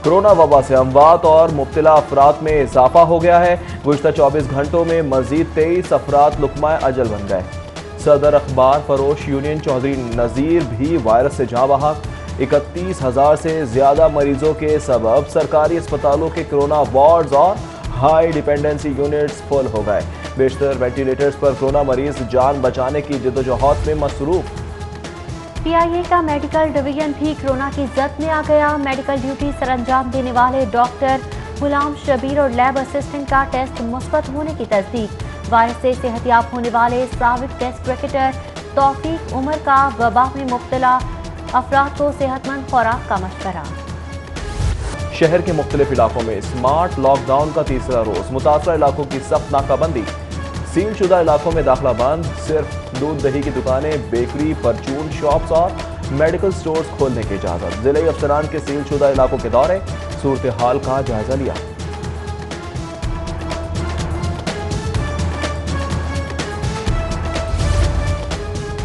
Corona वबा से अमवात और मुब्तला अफराद में इजाफा हो गया है। गुज़श्ता 24 घंटों में मजीद 23 अफराद लुक़माए अजल बन गए। सदर अखबार फरोश यूनियन चौधरी नज़ीर भी वायरस से जाँ बहक। 31,000 से ज्यादा मरीजों के सबब सरकारी अस्पतालों के कोरोना वार्ड्स और हाई डिपेंडेंसी यूनिट्स फुल हो गए। बेशतर वेंटिलेटर्स पर कोरोना मरीज जान बचाने की जद्दोजहद में मसरूफ। PIA का मेडिकल डिवीजन भी कोरोना की जद में आ गया। मेडिकल ड्यूटी सरअंजाम देने वाले डॉक्टर गुलाम शबीर और लैब असिस्टेंट का टेस्ट मुस्बत होने की तस्दीक। वायरस से सेहतियाब होने वाले साबिक टेस्ट क्रिकेटर तौफीक उमर का वबा में मुब्तला अफराद को सेहतमंद खुराक का मशवरा। शहर के मुख्तलिफ इलाकों में स्मार्ट लॉकडाउन का तीसरा रोज। मुतासरा इलाकों की सख्त नाकाबंदी। सील शुदा इलाकों में दाखिला बंद। सिर्फ दूध दही की दुकानें, बेकरी, परचून शॉप्स और मेडिकल स्टोर्स खोलने की इजाजत। जिले अफसरान के सील शुदा इलाकों के दौरे, सूरत हाल का जायजा लिया।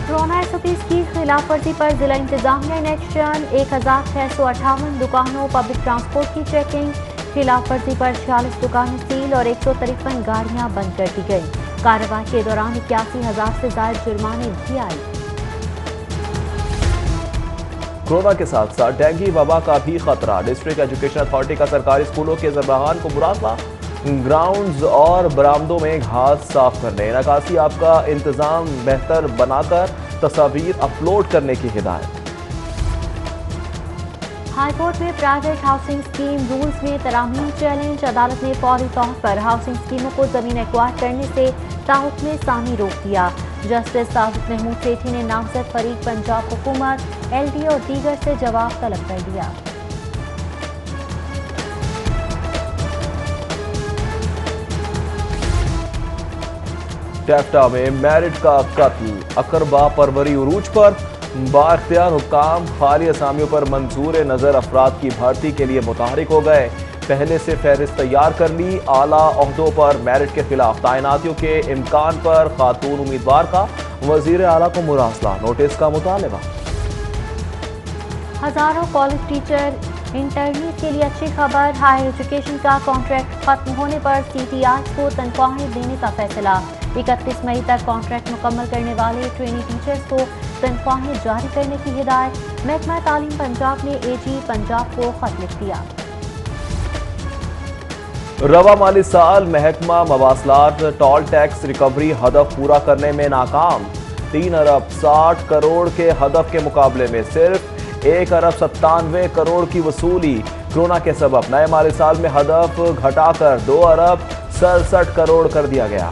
कोरोना SOPs की खिलाफ वर्जी पर जिला इंतजामिया इन एक्शन। 1658 दुकानों, पब्लिक ट्रांसपोर्ट की चेकिंग। खिलाफ वर्जी पर 46 दुकानें सील और 153 गाड़ियां बंद कर दी गई। कार्रवाई के दौरान 81,000 से ज्यादा जुर्माने भी आए। कोरोना के साथ साथ डेंगू वबा का भी खतरा। डिस्ट्रिक्ट एजुकेशन अथॉरिटी का सरकारी स्कूलों के ज़रबराहान को मुरासला। ग्राउंड्स और बरामदों में घास साफ करने, नकासी आपका इंतजाम बेहतर बनाकर तस्वीर अपलोड करने की हिदायत। हाईकोर्ट में प्राइवेट हाउसिंग स्कीम रूल्स में तरामीम चैलेंज। अदालत ने फौरी तौर पर हाउसिंग स्कीमों को जमीन एक्वायर करने से ताहुक्म सानी रोक दिया। जस्टिस साबित महमूद सेठी ने नामजद फरीक पंजाब हुकूमत, LD और दीगर से जवाब तलब कर लिया। टेफ्टा में मैरिड का कत्ल। अकरबा परवरी उरूज पर बाख्तियार हुक्काम खाली असामियों पर मंजूर नजर अफराद की भर्ती के लिए मुतहरिक हो गए। पहले से फहरिस्त तैयार कर ली। आला ओहदों पर मेरिट के खिलाफ तैनातियों के इम्कान पर खातून उम्मीदवार का वजीर आला को मुरासला। नोटिस का मुतालबा। हजारों कॉलेज टीचर इंटर्नी के लिए अच्छी खबर। हायर एजुकेशन का कॉन्ट्रैक्ट खत्म होने पर CTI को तनख्वाहें देने का फैसला। 31 मई तक कॉन्ट्रैक्ट मुकम्मल करने वाले ट्रेनी टीचर्स को तनख्वाहें जारी करने की हिदायत। महकमा तालीम पंजाब ने AG पंजाब को खत लिख दिया। रवा माली साल महकमा मवासलात टोल टैक्स रिकवरी हदफ पूरा करने में नाकाम। 3 अरब 60 करोड़ के हदफ के मुकाबले में सिर्फ 1 अरब 97 करोड़ की वसूली। कोरोना के सबब नए माली साल में हदफ घटाकर 2 अरब 67 करोड़ कर दिया गया।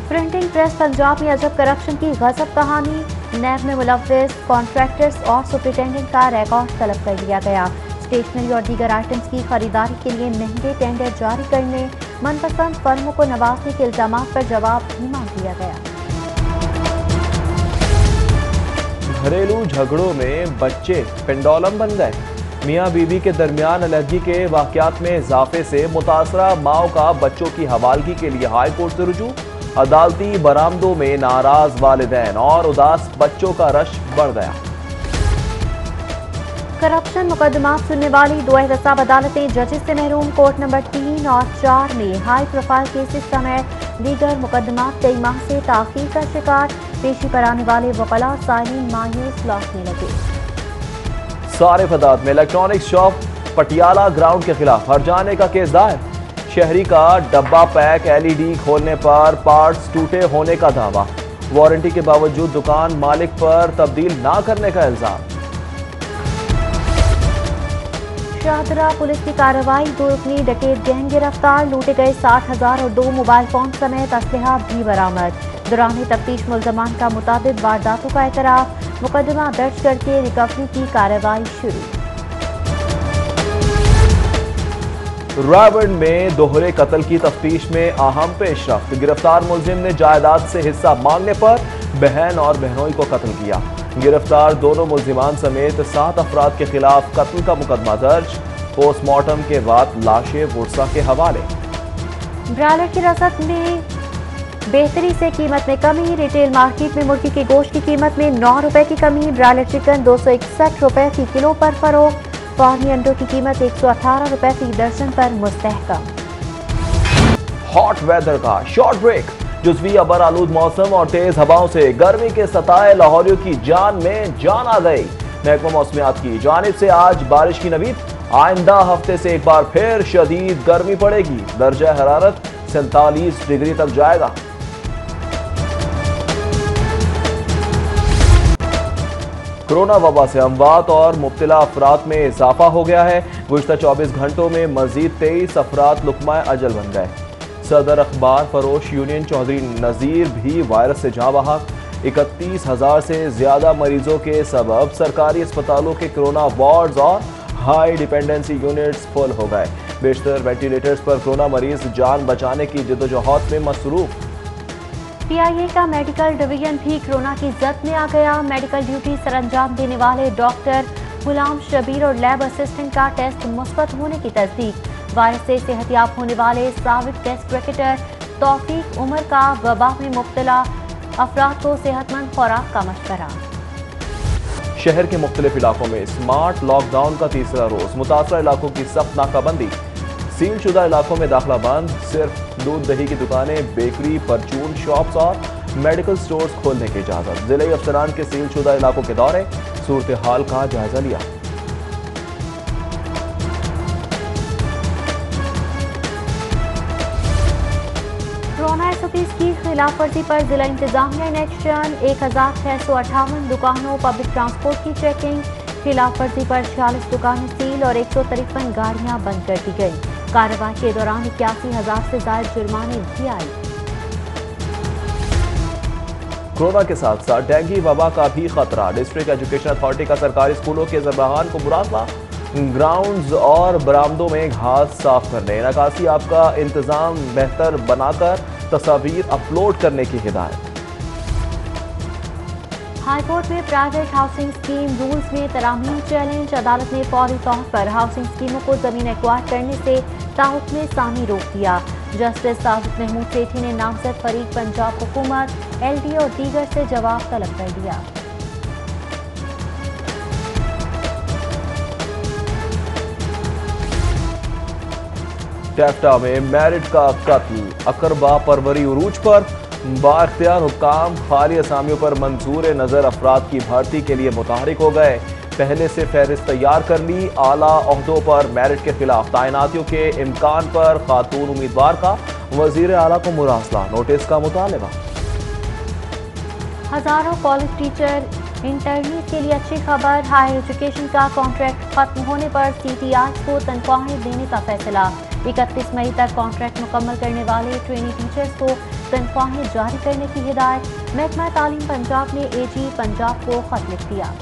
प्रिंटिंग प्रेस पंजाब में अजब करप्शन की गजब कहानी। नैब में मुलव्विस कॉन्ट्रैक्टर्स और सुपरिटेंडेंट का रिकॉर्ड तलब कर लिया गया। स्टेशनरी और दीगर आइटम्स की खरीदारी के लिए महंगे टेंडर जारी करने, मनपसंद फर्मों को नवाजने के इल्जामात पर जवाब भी मांग लिया गया। घरेलू झगड़ों में बच्चे पेंडोलम बन गए। मियाँ बीवी के दरमियान अलर्जी के वाकयात में इजाफे से मुतासरा माओ का बच्चों की हवालगी के लिए हाई कोर्ट से रुजू। अदालती बरामदों में नाराज वालिदैन और उदास बच्चों का रश बढ़ गया। करप्शन मुकदमा सुनने वाली 2 एहतसाब अदालतें जजेस से महरूम। कोर्ट नंबर 3 और 4 में हाई प्रोफाइल केसेस समेत दीगर मुकदमा कई माह से ताखीर का शिकार। पेशी पर आने वाले वकला साइलिन मायूस लौटने लगे। सारे फदात में इलेक्ट्रॉनिक शॉप पटियाला ग्राउंड के खिलाफ हरजाने का केस दायर। शहरी का डब्बा पैक LED खोलने पर पार्ट्स टूटे होने का दावा। वारंटी के बावजूद दुकान मालिक पर तब्दील ना करने का इल्जाम। शाहदरा पुलिस की कार्रवाई। 2 रुकनी डकैत गैंग गिरफ्तार। लूटे गए 60,000 और 2 मोबाइल फोन समेत असलहा भी बरामद। दौरान तफ्तीश मुल्जमान का मुताबिक वारदातों का एतराफ। मुकदमा दर्ज करके रिकवरी की कार्रवाई शुरू। रावण में दोहरे कत्ल की तफ्तीश में अहम पेशरफ्त। गिरफ्तार मुलजिम ने जायदाद से हिस्सा मांगने पर बहन और बहनोई को कत्ल किया। गिरफ्तार दोनों मुलजिमान समेत 7 अफराद के खिलाफ कत्ल का मुकदमा दर्ज। पोस्टमार्टम के बाद लाशें वुर्सा के हवाले। ब्रायलर की रसद में बेहतरी से कीमत में कमी। रिटेल मार्केट में मुर्गी के गोश्त की कीमत में 9 रुपए की कमी। ब्रायलर चिकन 261 रुपए फी किलो पर फरोख्त। फार्मी अंडों की कीमत 118 रुपए फी दर्जन पर मुस्तहकम। हॉट वेदर का शॉर्ट ब्रेक। जुज़वी अबर आलूद मौसम और तेज हवाओं से गर्मी के सताए लाहौरियों की जान में जान आ गई। महकमा मौसमियात की जानिब से आज बारिश की नवीद। आइंदा हफ्ते से एक बार फिर शदीद गर्मी पड़ेगी। दर्जा हरारत 47 डिग्री तक जाएगा। कोरोना वबा से अमवात और मुब्तला अफराद में इजाफा हो गया है। गुज़श्ता 24 घंटों में मजीद 23 अफराद लुकमा अजल बन गए। सदर अखबार फरोश यूनियन चौधरी नज़ीर भी वायरस से जाँ बहा। 31,000 से ज्यादा मरीजों के सबब सरकारी अस्पतालों के कोरोना वार्ड्स और हाई डिपेंडेंसी यूनिट्स फुल हो गए। बेशतर वेंटिलेटर्स पर कोरोना मरीज जान बचाने की जद्दोजहद में मसरूफ। PIA का मेडिकल डिवीजन भी कोरोना की जद में आ गया। मेडिकल ड्यूटी सरअंजाम देने वाले डॉक्टर गुलाम शबीर और लैब असिस्टेंट का टेस्ट मुस्बत होने की तस्दीक। वायरस से सेहतियाब होने वाले साबिक टेस्ट क्रिकेटर तौफीक उमर का वबा में मुब्तला अफराद को सेहतमंद खुराक का मशवरा। शहर के मुख्तलिफ इलाकों में स्मार्ट लॉकडाउन का तीसरा रोज। मुतासरा इलाकों की सख्त नाकाबंदी। सील शुदा इलाकों में दाखिला बंद। सिर्फ दूध दही की दुकानें, बेकरी, परचून शॉप्स और मेडिकल स्टोर्स खोलने की इजाजत। जिले अफसरान के सील शुदा इलाकों के दौरे, सूरत हाल का जायजा लिया। कोरोना SOPs की खिलाफ वर्जी पर जिला इंतजामिया इन एक्शन। 1658 दुकानों, पब्लिक ट्रांसपोर्ट की चेकिंग। खिलाफ वर्जी पर 46 दुकानें सील और 153 गाड़ियां बंद कर दी गई। कार्रवाई के दौरान 81,000 से ज्यादा जुर्माने भी आए। कोरोना के साथ साथ डेंगू वबा का भी खतरा। डिस्ट्रिक्ट एजुकेशन अथॉरिटी का सरकारी स्कूलों के ज़रबाहान को मुरासला। ग्राउंड्स और बरामदों में घास साफ करने, नकासी आपका इंतजाम बेहतर बनाकर तस्वीर अपलोड करने की हिदायत। हाईकोर्ट में प्राइवेट हाउसिंग स्कीम रूल्स में तरामीम चैलेंज। अदालत ने फौरी तौर पर हाउसिंग स्कीमों को जमीन एक्वायर करने से ताउक्म सामी रोक दिया। जस्टिस साजिद महमूद सेठी ने नामजद फरीक पंजाब हुकूमत, LD और दीगर से जवाब तलब कर दिया। टेफ्टा में मैरिड का कत्ल। अकरबा परवरी उरूज पर बाख्तियार हुक्काम खाली असामियों पर मंजूर नजर अफराद की भर्ती के लिए मुतहरिक हो गए। पहले से फहरिस्त तैयार कर ली। आला ओहदों पर मैरिट के खिलाफ तैनातियों के इम्कान पर खातून उम्मीदवार का वजीर आला को मुरासला। नोटिस का मुतालबा। हजारों कॉलेज टीचर इंटर्नी के लिए अच्छी खबर। हायर एजुकेशन का कॉन्ट्रैक्ट खत्म होने पर CTI को तनख्वाहें देने का फैसला। 31 मई तक कॉन्ट्रैक्ट मुकम्मल करने वाले ट्रेनी टीचर्स को तनख्वाहें जारी करने की हिदायत। महकमा तालीम पंजाब ने AG पंजाब को खत लिख दिया।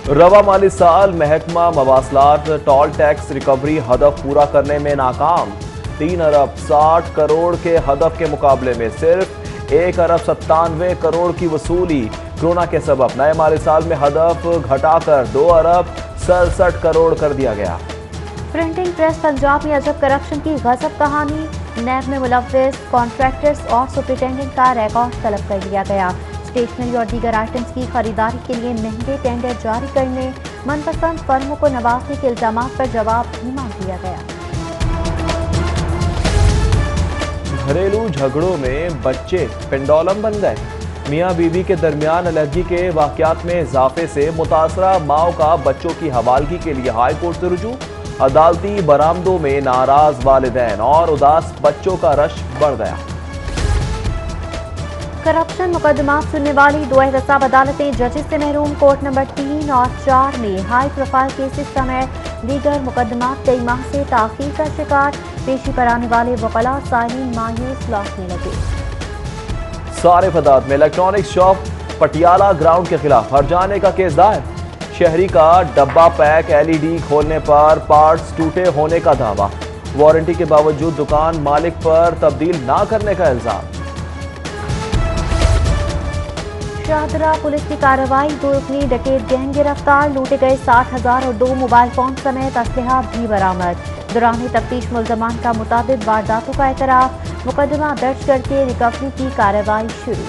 रवा माली साल महकमा मवासलात टोल टैक्स रिकवरी हदफ पूरा करने में नाकाम। 3 अरब 60 करोड़ के हदफ के मुकाबले में सिर्फ 1 अरब 97 करोड़ की वसूली। कोरोना के सबब नए माली साल में हदफ घटाकर 2 अरब 67 करोड़ कर दिया गया। प्रिंटिंग प्रेस पंजाब में अजब करप्शन की गजब कहानी। नैब में मुलव्विस कॉन्ट्रैक्टर्स और सुपरिटेंडेंट का रिकॉर्ड तलब कर लिया गया। स्टेशनरी और दीगर आइटम्स की खरीदारी के लिए महंगे टेंडर जारी करने, मनपसंद फर्मों को नवाजने के इल्जामात पर जवाब भी मांग लिया गया। घरेलू झगड़ों में बच्चे पेंडोलम बन गए। मियाँ बीवी के दरमियान अलर्जी के वाकयात में इजाफे से मुतासरा माओ का बच्चों की हवालगी के लिए हाई कोर्ट से रुजू। अदालती बरामदों में नाराज वालिदैन और उदास बच्चों का रश बढ़ गया। करप्शन मुकदमात सुनने वाली 2 एहतसाब अदालतें जजेस से महरूम। कोर्ट नंबर 3 और 4 में हाई प्रोफाइल केसेस समेत दीगर मुकदमात कई माह से ताखीर का शिकार। पेशी पर आने वाले वकला साइलिन मायूस लौटने लगे। सारे फदात में इलेक्ट्रॉनिक शॉप पटियाला ग्राउंड के खिलाफ हरजाने का केस दायर। शहरी का डब्बा पैक LED खोलने पर पार्ट्स टूटे होने का दावा। वारंटी के बावजूद दुकान मालिक पर तब्दील ना करने का इल्जाम। शाहदरा पुलिस की कार्रवाई। 2 रुकनी डकैत गैंग गिरफ्तार। लूटे गए 60,000 और 2 मोबाइल फोन समेत असलहा भी बरामद। दौरान तफ्तीश मुल्जमान का मुताबिद वारदातों का एतराफ। मुकदमा दर्ज करके रिकवरी की कार्रवाई शुरू।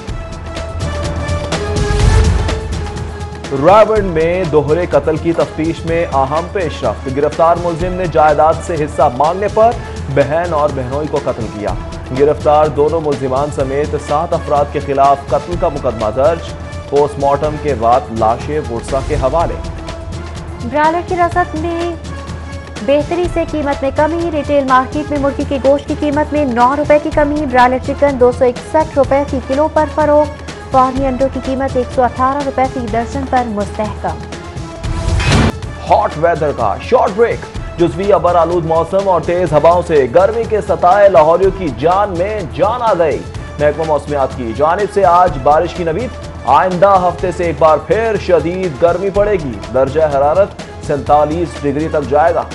रायबंड में दोहरे कत्ल की तफ्तीश में अहम पेशरफ्त। गिरफ्तार मुलजिम ने जायदाद से हिस्सा मांगने पर बहन और बहनोई को कत्ल किया। गिरफ्तार दोनों मुलजिमान समेत 7 अफराद के खिलाफ कत्ल का मुकदमा दर्ज। पोस्टमार्टम के बाद लाशें वुर्सा के हवाले। ब्रायलर की रसद में बेहतरी से कीमत में कमी। रिटेल मार्केट में मुर्गी के गोश्त की कीमत में 9 रुपए की कमी। ब्रायलर चिकन 261 रुपए फी किलो पर फरोख्त। फौरनी अंडों की कीमत 118 रुपए फी दर्जन पर मुस्तहकम। हॉट वेदर का शॉर्ट ब्रेक। जुज़वी अबर आलूद मौसम और तेज हवाओं से गर्मी के सताए लाहौरियों की जान में जान आ गई। महकमा मौसमियात की जानिब से आज बारिश की नवीद। आइंदा हफ्ते से एक बार फिर शदीद गर्मी पड़ेगी। दर्जा हरारत 47 डिग्री तक जाएगा।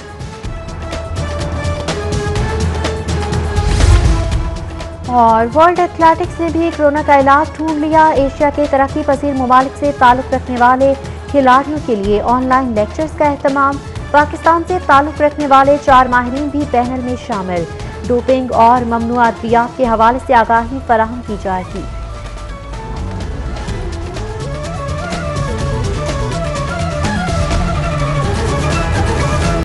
और वर्ल्ड एथलेटिक्स ने भी कोरोना का इलाज ढूंढ लिया। एशिया के तरक्की पसीर ममालिक से ताल्लुक रखने वाले खिलाड़ियों के लिए ऑनलाइन लेक्चर्स का एहतमाम। पाकिस्तान से ताल्लुक रखने वाले 4 माहिरीन भी पैनल में शामिल। डोपिंग और ममनुआ अद्वियात के हवाले से आगाही फराहम की जाएगी।